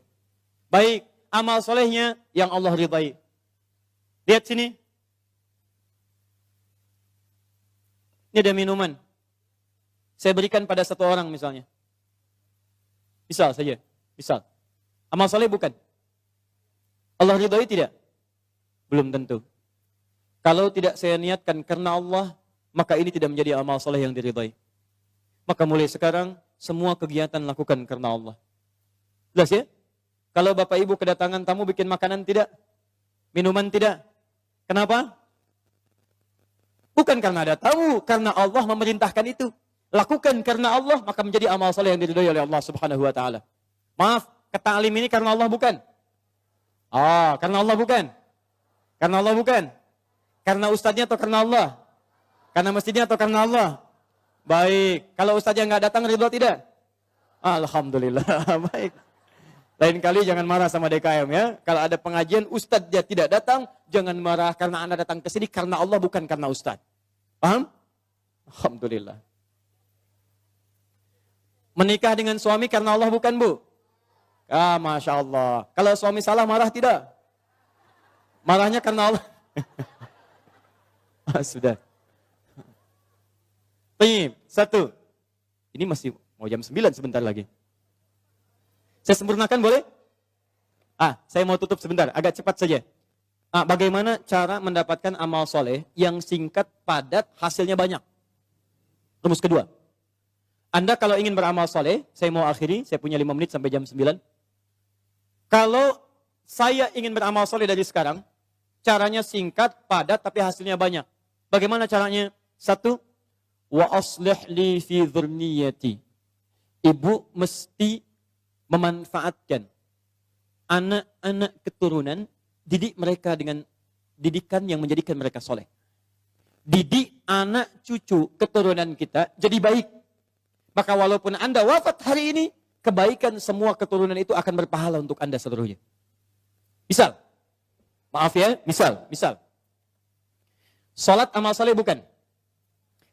Baik, amal solehnya yang Allah ridai. Lihat sini. Ini ada minuman. Saya berikan pada satu orang misalnya. Misal saja. Misal. Amal soleh bukan? Allah ridhoi tidak? Belum tentu. Kalau tidak saya niatkan karena Allah, maka ini tidak menjadi amal soleh yang diridhoi. Maka mulai sekarang, semua kegiatan lakukan karena Allah. Jelas ya? Kalau Bapak Ibu kedatangan tamu bikin makanan tidak? Minuman tidak? Kenapa? Bukan karena ada tamu, karena Allah memerintahkan itu. Lakukan karena Allah, maka menjadi amal soleh yang diridhoi oleh Allah Subhanahu wa taala. Maaf, ta'lim ini karena Allah bukan? Karena Allah bukan? Karena Allah bukan? Karena ustadznya atau karena Allah? Karena masjidnya atau karena Allah? Baik, kalau ustadznya nggak datang ridho tidak? Alhamdulillah, baik. Lain kali jangan marah sama DKM ya. Kalau ada pengajian ustadz dia tidak datang, jangan marah karena Anda datang ke sini karena Allah bukan karena ustadz. Paham? Alhamdulillah. Menikah dengan suami karena Allah bukan, Bu? Masya Allah. Kalau suami salah marah tidak? Marahnya karena Allah. Sudah. Baik, satu. Ini masih mau jam 9 sebentar lagi. Saya sempurnakan boleh? Saya mau tutup sebentar, agak cepat saja. Bagaimana cara mendapatkan amal soleh yang singkat, padat, hasilnya banyak? Rumus kedua. Anda kalau ingin beramal soleh, saya mau akhiri, saya punya 5 menit sampai jam 9. Kalau saya ingin beramal soleh dari sekarang, caranya singkat, padat, tapi hasilnya banyak. Bagaimana caranya? Satu, wa aslih li fi dzurniyyati. Ibu mesti memanfaatkan anak-anak keturunan, didik mereka dengan didikan yang menjadikan mereka soleh. Didik anak cucu keturunan kita jadi baik. Maka walaupun Anda wafat hari ini, kebaikan semua keturunan itu akan berpahala untuk Anda seluruhnya. Misal, maaf ya, misal. Salat amal soleh bukan?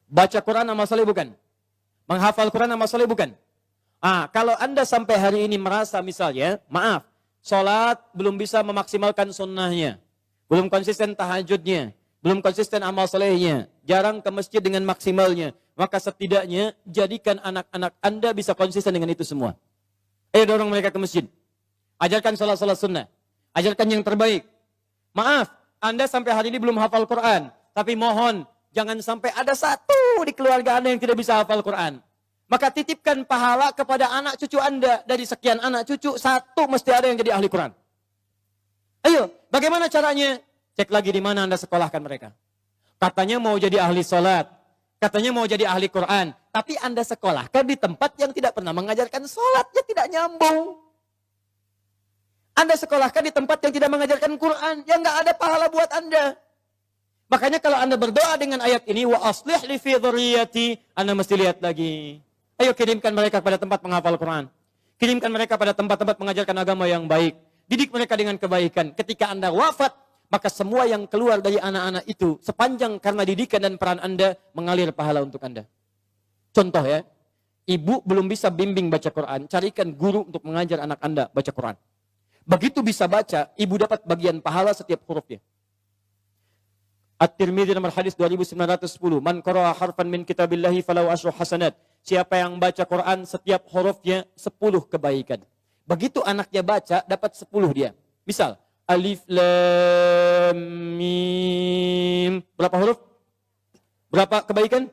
Baca Quran amal soleh bukan? Menghafal Quran amal soleh bukan? Kalau Anda sampai hari ini merasa misalnya, maaf, salat belum bisa memaksimalkan sunnahnya, belum konsisten tahajudnya, belum konsisten amal solehnya, jarang ke masjid dengan maksimalnya, maka setidaknya jadikan anak-anak Anda bisa konsisten dengan itu semua. Dorong mereka ke masjid. Ajarkan salat-salat sunnah. Ajarkan yang terbaik. Maaf, Anda sampai hari ini belum hafal Quran. Tapi mohon, jangan sampai ada satu di keluarga Anda yang tidak bisa hafal Quran. Maka titipkan pahala kepada anak cucu Anda. Dari sekian anak cucu, satu mesti ada yang jadi ahli Quran. Ayo, bagaimana caranya? Cek lagi di mana Anda sekolahkan mereka. Katanya mau jadi ahli salat. Katanya mau jadi ahli Quran. Tapi Anda sekolahkan di tempat yang tidak pernah mengajarkan salat. Ya tidak nyambung. Anda sekolahkan di tempat yang tidak mengajarkan Quran. Ya nggak ada pahala buat Anda. Makanya kalau Anda berdoa dengan ayat ini, wa aslih li fi dzurriyyati, Anda mesti lihat lagi. Ayo kirimkan mereka pada tempat menghafal Quran. Kirimkan mereka pada tempat-tempat mengajarkan agama yang baik. Didik mereka dengan kebaikan. Ketika Anda wafat, maka semua yang keluar dari anak-anak itu, sepanjang karena didikan dan peran Anda, mengalir pahala untuk Anda. Contoh ya, ibu belum bisa bimbing baca Quran, carikan guru untuk mengajar anak Anda baca Quran. Begitu bisa baca, ibu dapat bagian pahala setiap hurufnya. At-Tirmidzi nomor hadis 2910. Man qara'a harfan min kitabillahi falahu asyru hasanat. Siapa yang baca Quran setiap hurufnya 10 kebaikan. Begitu anaknya baca dapat 10 dia. Misal alif lam mim. Berapa huruf? Berapa kebaikan?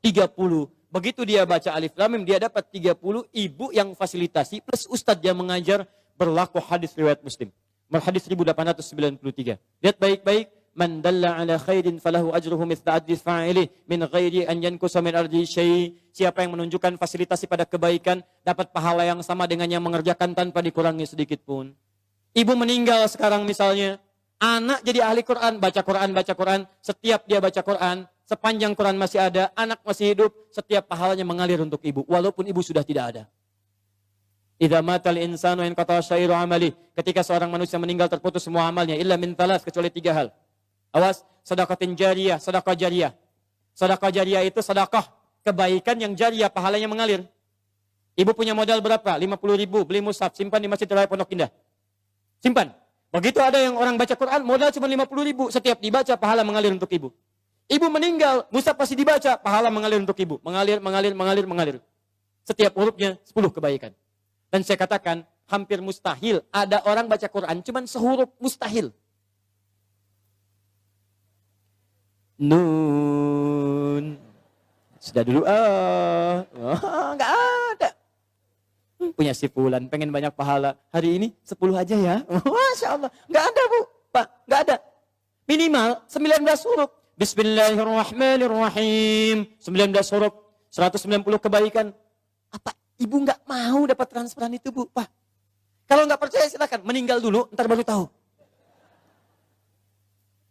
30. Begitu dia baca alif lam mim dia dapat 30. Ibu yang fasilitasi plus ustadz yang mengajar, berlaku hadis riwayat Muslim. Hadis 1893. Lihat baik-baik. Man dalla ala khairin falahu ajruhu mithla ajri fa'ilih min ghairi an yankusa min ardi syai'. Siapa yang menunjukkan fasilitasi pada kebaikan dapat pahala yang sama dengan yang mengerjakan tanpa dikurangi sedikit pun. Ibu meninggal sekarang misalnya, Anak jadi ahli Quran, baca Quran. Setiap dia baca Quran, sepanjang Quran masih ada, anak masih hidup, setiap pahalanya mengalir untuk ibu. Walaupun ibu sudah tidak ada. Idza matal insanu inqata syairu amali. Ketika seorang manusia meninggal terputus semua amalnya. Illa min talas, kecuali 3 hal. Awas, sedekatin jariyah, sedekah jariyah. Sedekah jariyah itu sedekah kebaikan yang jariyah, pahalanya mengalir. Ibu punya modal berapa? 50.000, beli mushaf, simpan di Masjid Raya Pondok Indah. Simpan. Begitu ada yang orang baca Quran, modal cuma 50.000. Setiap dibaca, pahala mengalir untuk ibu. Ibu meninggal, mushaf pasti dibaca, pahala mengalir untuk ibu. Mengalir. Setiap hurufnya 10 kebaikan. Dan saya katakan, hampir mustahil ada orang baca Quran, cuma sehuruf, mustahil. Nun. Sudah dulu, nggak ada. Punya si Fulan, pengen banyak pahala. Hari ini 10 aja ya. Masya Allah. Nggak ada, Bu. Pak, nggak ada. Minimal 19 huruf. Bismillahirrahmanirrahim. 19 huruf. 190 kebaikan. Apa ibu nggak mau dapat transferan itu, Bu? Pak. Kalau nggak percaya silakan. Meninggal dulu, ntar baru tahu.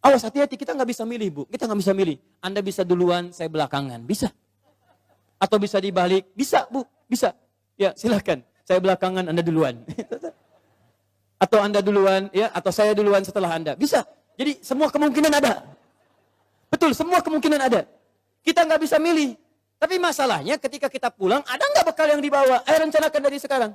Awas, hati-hati. Kita nggak bisa milih, Bu. Kita nggak bisa milih. Anda bisa duluan, saya belakangan. Bisa. Atau bisa dibalik. Bisa, Bu. Bisa. Ya, silakan. Saya belakangan, Anda duluan. Atau Anda duluan, ya, atau saya duluan setelah Anda. Bisa. Jadi semua kemungkinan ada. Betul, semua kemungkinan ada. Kita nggak bisa milih. Tapi masalahnya ketika kita pulang, ada nggak bekal yang dibawa? Ayo rencanakan dari sekarang.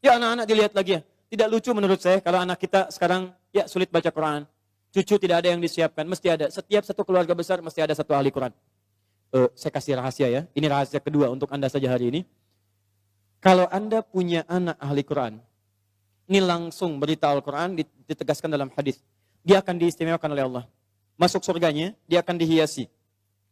Ya anak-anak dilihat lagi ya. Tidak lucu menurut saya kalau anak kita sekarang ya sulit baca Quran. Cucu tidak ada yang disiapkan, mesti ada. Setiap satu keluarga besar mesti ada satu ahli Quran. Saya kasih rahasia ya. Ini rahasia kedua untuk Anda saja hari ini. Kalau Anda punya anak ahli Quran, ini langsung berita Al-Quran ditegaskan dalam hadis. Dia akan diistimewakan oleh Allah. Masuk surganya, dia akan dihiasi.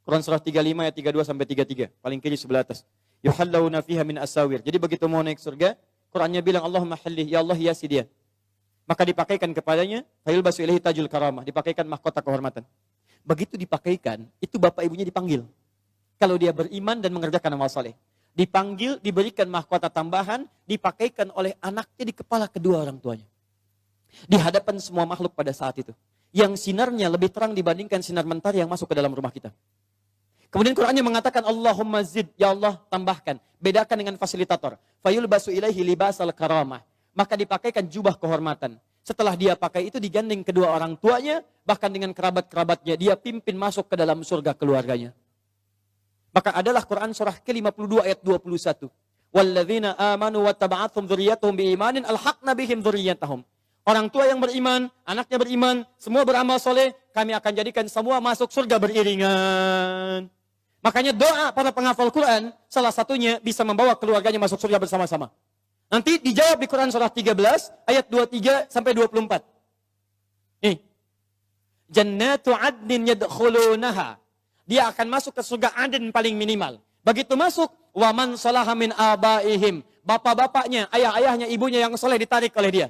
Quran surah 35 ayat 32 sampai 33. Paling kiri sebelah atas. Yuhallawna fiha min asawir. Jadi begitu mau naik surga, Qurannya bilang Allahumma hallih, ya Allah hiasi dia. Maka dipakaikan kepadanya, fayulbasu ilaihi tajul karamah. Dipakaikan mahkota kehormatan. Begitu dipakaikan, itu bapak ibunya dipanggil. Kalau dia beriman dan mengerjakan amal saleh. Dipanggil, diberikan mahkota tambahan, dipakaikan oleh anaknya di kepala kedua orang tuanya. Di hadapan semua makhluk pada saat itu. Yang sinarnya lebih terang dibandingkan sinar mentari yang masuk ke dalam rumah kita. Kemudian Qurannya mengatakan, Allahumma zid, ya Allah tambahkan. Bedakan dengan fasilitator. Fayulbasu ilaihi libasal karamah. Maka dipakaikan jubah kehormatan. Setelah dia pakai itu digandeng kedua orang tuanya, bahkan dengan kerabat-kerabatnya. Dia pimpin masuk ke dalam surga keluarganya. Maka adalah Quran surah ke-52 ayat 21. Walladzina amanu wattaba'athum dzurriyyatuhum biimanin alhaqna bihim dzurriyyatahum. Orang tua yang beriman, anaknya beriman, semua beramal soleh, kami akan jadikan semua masuk surga beriringan. Makanya doa para penghafal Quran, salah satunya bisa membawa keluarganya masuk surga bersama-sama. Nanti dijawab di Quran surah 13 ayat 23 sampai 24. Nih. Jannatu adnin yadkhulunaha. Dia akan masuk ke surga Aden paling minimal. Begitu masuk, waman salaha min abaihim. Bapak-bapaknya, ayah-ayahnya, ibunya yang soleh ditarik oleh dia.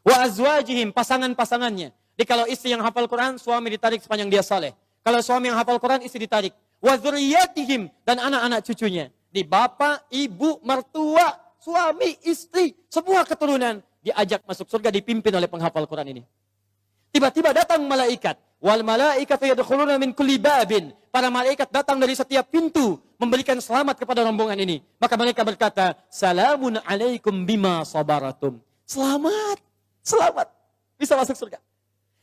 Wa azwajihim, pasangan-pasangannya. Jadi kalau istri yang hafal Quran, suami ditarik sepanjang dia soleh. Kalau suami yang hafal Quran, istri ditarik. Wa dzurriyyatihim, dan anak-anak cucunya. Di bapak, ibu, mertua, suami, istri, semua keturunan diajak masuk surga dipimpin oleh penghafal Quran ini. Tiba-tiba datang malaikat. Wal malaikatu yadkhuluna min kulli babin. Para malaikat datang dari setiap pintu memberikan selamat kepada rombongan ini. Maka mereka berkata, "Salamun alaikum bima sabaratum." Selamat, selamat. Bisa masuk surga.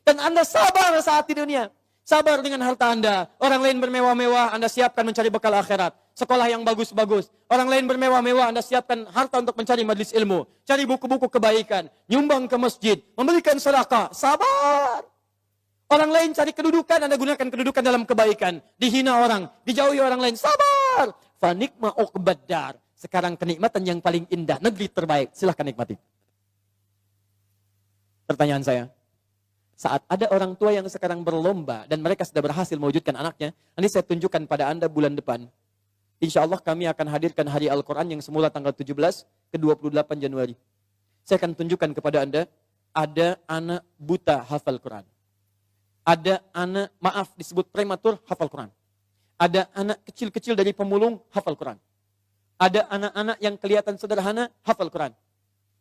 Dan Anda sabar saat di dunia. Sabar dengan harta Anda. Orang lain bermewah-mewah, Anda siapkan mencari bekal akhirat. Sekolah yang bagus-bagus. Orang lain bermewah-mewah, Anda siapkan harta untuk mencari majlis ilmu. Cari buku-buku kebaikan. Nyumbang ke masjid. Memberikan sedekah. Sabar. Orang lain cari kedudukan, Anda gunakan kedudukan dalam kebaikan. Dihina orang, dijauhi orang lain. Sabar. Fanikma uqbaddar. Sekarang kenikmatan yang paling indah. Negeri terbaik. Silahkan nikmati. Pertanyaan saya. Saat ada orang tua yang sekarang berlomba dan mereka sudah berhasil mewujudkan anaknya, nanti saya tunjukkan pada Anda bulan depan. Insya Allah kami akan hadirkan hari Al-Quran yang semula tanggal 17 ke 28 Januari. Saya akan tunjukkan kepada Anda, ada anak buta hafal Quran. Ada anak, maaf disebut prematur, hafal Quran. Ada anak kecil-kecil dari pemulung, hafal Quran. Ada anak-anak yang kelihatan sederhana, hafal Quran.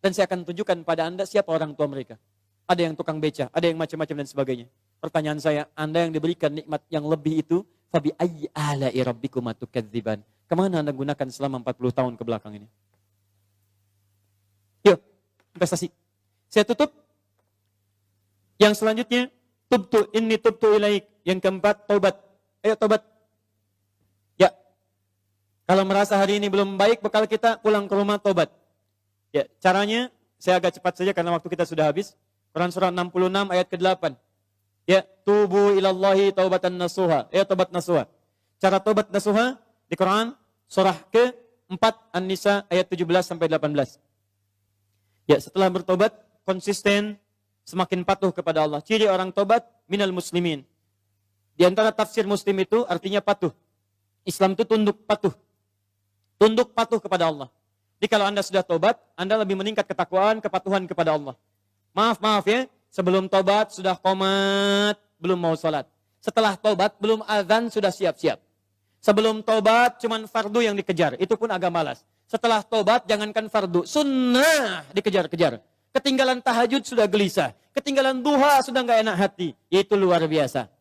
Dan saya akan tunjukkan pada Anda siapa orang tua mereka. ada yang tukang beca, ada yang macam-macam dan sebagainya. Pertanyaan saya, Anda yang diberikan nikmat yang lebih itu, fabi ayyi ala'i rabbikuma tukadziban. Kemana Anda gunakan selama 40 tahun ke belakang ini? Yuk, investasi. Saya tutup. Yang selanjutnya, tubtu ilaik. Yang keempat, taubat. Ayo taubat. Ya. Kalau merasa hari ini belum baik, bekal kita pulang ke rumah taubat. Ya, caranya saya agak cepat saja karena waktu kita sudah habis. Quran surah 66 ayat ke-8. Ya, tubu ilallahi taubatan nasuha. Ya, taubat nasuha. Cara taubat nasuha di Quran surah ke-4 An-Nisa ayat 17 sampai 18. Ya, setelah bertobat konsisten, semakin patuh kepada Allah. Ciri orang tobat minal muslimin. Di antara tafsir muslim itu artinya patuh. Islam itu tunduk patuh. Tunduk patuh kepada Allah. Jadi kalau Anda sudah tobat, Anda lebih meningkat ketakwaan, kepatuhan kepada Allah. Maaf ya, sebelum tobat sudah qomat, belum mau sholat. Setelah tobat, belum azan, sudah siap-siap. Sebelum tobat, cuman fardu yang dikejar. Itu pun agak malas. Setelah tobat, jangankan fardu, sunnah dikejar-kejar. Ketinggalan tahajud sudah gelisah. Ketinggalan duha sudah nggak enak hati. Itu luar biasa.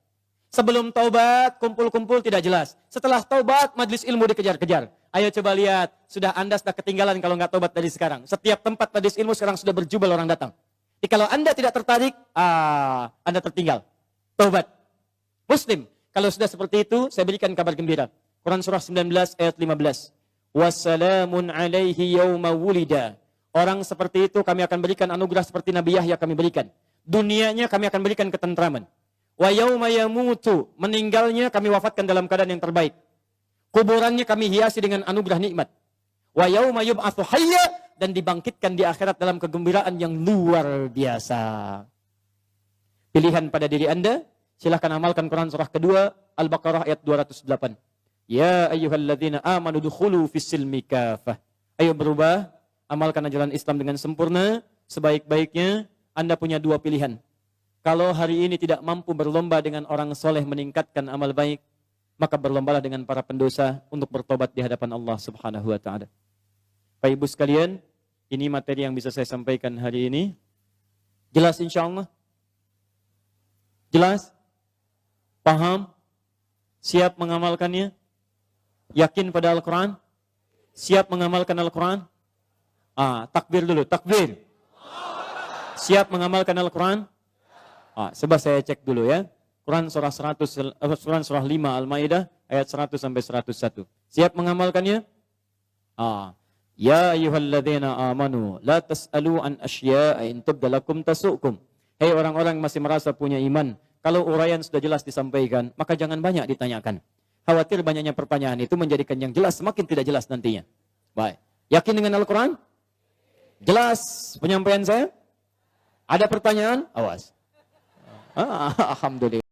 Sebelum taubat, kumpul-kumpul tidak jelas. Setelah taubat, majlis ilmu dikejar-kejar. Ayo coba lihat, Anda sudah ketinggalan kalau nggak taubat dari sekarang. Setiap tempat majlis ilmu sekarang sudah berjubel orang datang. Jadi kalau Anda tidak tertarik, Anda tertinggal. Taubat. Muslim, kalau sudah seperti itu, saya berikan kabar gembira. Quran surah 19 ayat 15. Wassalamun alaihi yawma wulida. Orang seperti itu kami akan berikan anugerah seperti Nabi Yahya kami berikan. Dunianya kami akan berikan ketentraman. Wa yauma yamutu, meninggalnya kami wafatkan dalam keadaan yang terbaik. Kuburannya kami hiasi dengan anugerah nikmat. Wa yauma yub'atsu hayya, dan dibangkitkan di akhirat dalam kegembiraan yang luar biasa. Pilihan pada diri Anda, silahkan amalkan Quran surah kedua Al-Baqarah ayat 208. Ya ayyuhalladzina amanu dukhulu fis-silmi kafah. Ayo berubah, amalkan ajaran Islam dengan sempurna, sebaik-baiknya. Anda punya dua pilihan. Kalau hari ini tidak mampu berlomba dengan orang soleh meningkatkan amal baik, maka berlombalah dengan para pendosa untuk bertobat di hadapan Allah Subhanahu wa taala. Bapak Ibu sekalian, ini materi yang bisa saya sampaikan hari ini. Jelas insyaallah? Jelas? Paham? Siap mengamalkannya? Yakin pada Al-Quran? Siap mengamalkan Al-Quran? Takbir dulu, takbir. Siap mengamalkan Al-Quran? Coba saya cek dulu ya. Quran surah 5 Al-Maidah ayat 100 sampai 101. Siap mengamalkannya? Ya ayyuhalladzina amanu la tas'alu an asya'a in tubda lakum tasu'kum. Hei orang-orang yang masih merasa punya iman, kalau uraian sudah jelas disampaikan, maka jangan banyak ditanyakan. Khawatir banyaknya pertanyaan itu menjadikan yang jelas semakin tidak jelas nantinya. Baik. Yakin dengan Al-Quran? Jelas penyampaian saya? Ada pertanyaan? Awas. Alhamdulillah.